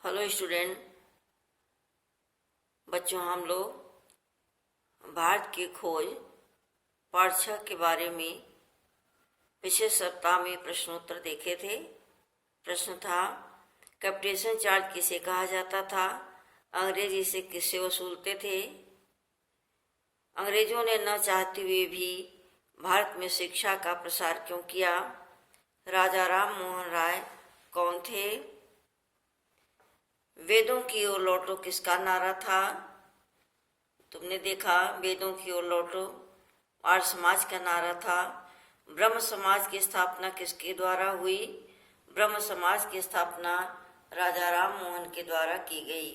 Hello student बच्चों, हम लोग भारत की खोज पाठ 6 के बारे में पिछले सप्ताह में प्रश्नोत्तर देखे थे। प्रश्न था, कैपिटेशन चार्ज किसे कहा जाता था, अंग्रेज इसे किससे वसूलते थे, अंग्रेजों ने न चाहते हुए भी भारत में शिक्षा का प्रसार क्यों किया, राजा राम मोहन राय कौन थे, वेदों की ओर लौटो किसका नारा था। तुमने देखा, वेदों की ओर लौटो आर्य समाज का नारा था। ब्रह्म समाज की स्थापना किसके द्वारा हुई, ब्रह्म समाज की स्थापना राजा राम मोहन के द्वारा की गई।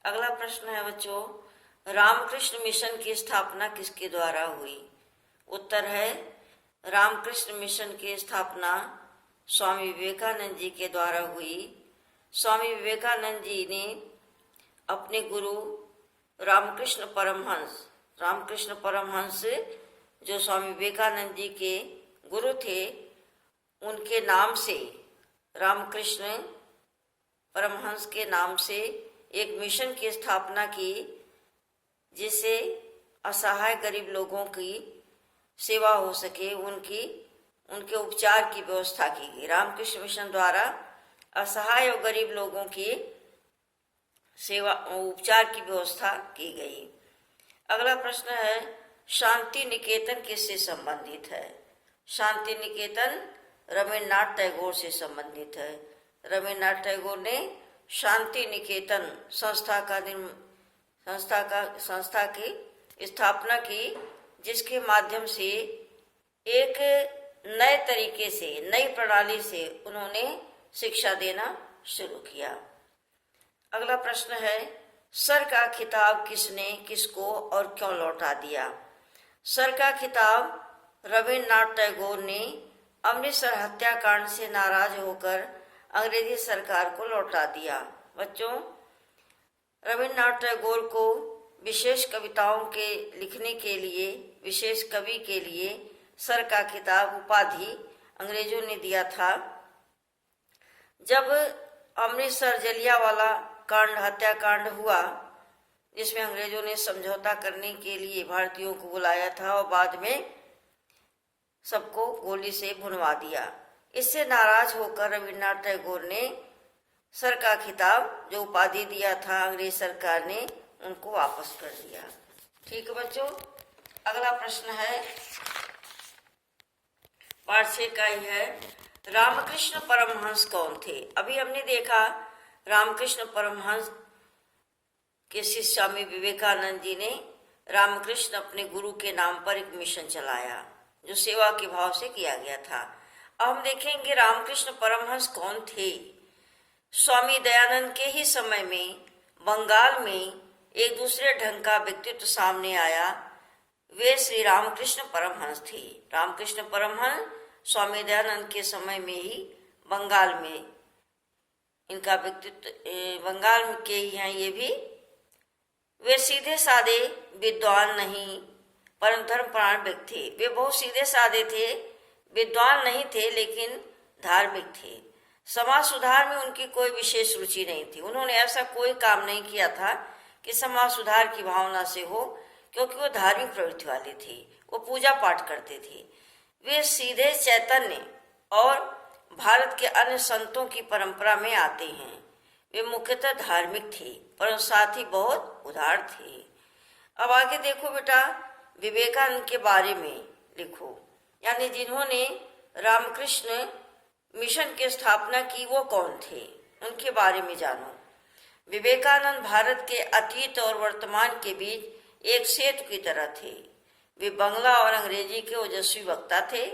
अगला प्रश्न है बच्चों, रामकृष्ण मिशन की स्थापना किसके द्वारा हुई। उत्तर है, रामकृष्ण मिशन की स्थापना स्वामी विवेकानंद जी के द्वारा हुई। स्वामी विवेकानंद जी ने अपने गुरु रामकृष्ण परमहंस जो स्वामी विवेकानंद जी के गुरु थे, उनके नाम से, रामकृष्ण परमहंस के नाम से एक मिशन की स्थापना की, जिससे असहाय गरीब लोगों की सेवा हो सके, उनके उपचार की व्यवस्था की गई। रामकृष्ण मिशन द्वारा असहाय और गरीब लोगों की सेवा उपचार की व्यवस्था की गई। अगला प्रश्न है, शांति निकेतन किससे संबंधित है। शांति निकेतन रविन्द्रनाथ टैगोर से संबंधित है। रविन्द्रनाथ टैगोर ने शांति निकेतन संस्था की स्थापना की, जिसके माध्यम से एक नए तरीके से, नई प्रणाली से उन्होंने शिक्षा देना शुरू किया। अगला प्रश्न है, सर का खिताब किसने किसको और क्यों लौटा दिया। सर का खिताब रविन्द्रनाथ टैगोर ने अमृतसर हत्याकांड से नाराज होकर अंग्रेजी सरकार को लौटा दिया। बच्चों, रविन्द्रनाथ टैगोर को विशेष कविताओं के लिखने के लिए, विशेष कवि के लिए सर का खिताब उपाधि अंग्रेजों ने दिया था। जब अमृतसर जलियांवाला हत्याकांड हुआ, जिसमें अंग्रेजों ने समझौता करने के लिए भारतीयों को बुलाया था और बाद में सबको गोली से भुनवा दिया, इससे नाराज होकर रविन्द्रनाथ टैगोर ने सर का खिताब, जो उपाधि दिया था अंग्रेज सरकार ने, उनको वापस कर दिया। ठीक है बच्चों, अगला प्रश्न है, पाठ 6 का ही है, रामकृष्ण परमहंस कौन थे। अभी हमने देखा, रामकृष्ण परमहंस के शिष्य स्वामी विवेकानंद जी ने रामकृष्ण अपने गुरु के नाम पर एक मिशन चलाया, जो सेवा के भाव से किया गया था। अब हम देखेंगे रामकृष्ण परमहंस कौन थे। स्वामी दयानंद के ही समय में बंगाल में एक दूसरे ढंग का व्यक्तित्व सामने आया, वे श्री रामकृष्ण परमहंस थे। रामकृष्ण परमहंस स्वामी दयानंद के समय में ही बंगाल में इनका व्यक्तित्व, बंगाल के ही हैं ये भी। वे सीधे साधे विद्वान नहीं, परम धर्मपरायण व्यक्ति थे। वे बहुत सीधे साधे थे, विद्वान नहीं थे, लेकिन धार्मिक थे। समाज सुधार में उनकी कोई विशेष रुचि नहीं थी। उन्होंने ऐसा कोई काम नहीं किया था कि समाज सुधार की भावना से हो, क्योंकि वो धार्मिक प्रवृत्ति वाले थे, वो पूजा पाठ करते थे। वे सीधे चैतन्य और भारत के अन्य संतों की परंपरा में आते हैं। वे मुख्यतः धार्मिक थे, पर साथ ही बहुत उदार थे। अब आगे देखो बेटा, विवेकानंद के बारे में लिखो, यानी जिन्होंने रामकृष्ण मिशन की स्थापना की, वो कौन थे, उनके बारे में जानो। विवेकानंद भारत के अतीत और वर्तमान के बीच एक सेतु की तरह थे। वे बंगला और अंग्रेजी के ओजस्वी वक्ता थे।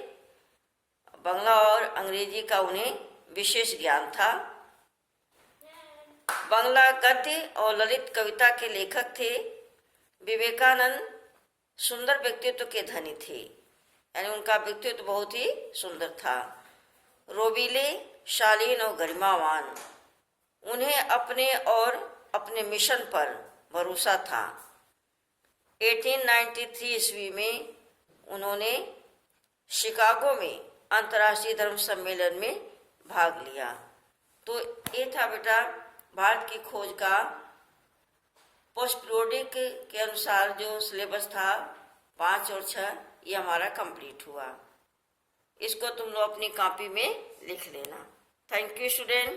बंगला और अंग्रेजी का उन्हें विशेष ज्ञान था। बंगला गद्य और ललित कविता के लेखक थे। विवेकानंद सुंदर व्यक्तित्व के धनी थे, यानी उनका व्यक्तित्व बहुत ही सुंदर था। रोबीले, शालीन और गरिमावान, उन्हें अपने और अपने मिशन पर भरोसा था। 1893 ईस्वी में उन्होंने शिकागो में अंतर्राष्ट्रीय धर्म सम्मेलन में भाग लिया। तो ये था बेटा भारत की खोज का पोस्ट पीरियोडिक के अनुसार जो सिलेबस था 5 और 6, ये हमारा कंप्लीट हुआ। इसको तुम लोग अपनी कॉपी में लिख लेना। Thank you student.